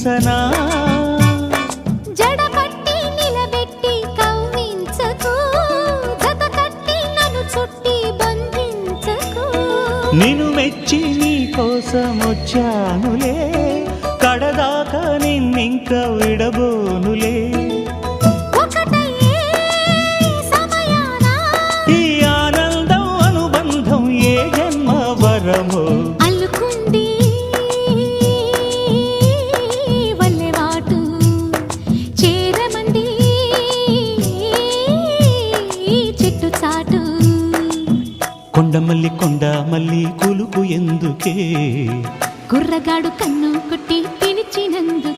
ఊహించనా జడపట్టి నిలబెట్టి కవ్వించకు జత కట్టి నన్ను చుట్టి బంధించకు నిన్ను మెచ్చి నీ కోసం వచ్చానులే కడదాకా నిన్నింక విడబోనులే ఒకటయ్యే సమయాన ఈ ఆనందం అనుబంధం ఏ జన్మ వరమో అల్లుకుంది వల్లెవాటు చేరమంది చెట్టు చాటు కొండ మల్లి కులుకు ఎందుకే కుర్రగాడు కన్ను కొట్టి పిలిచినందు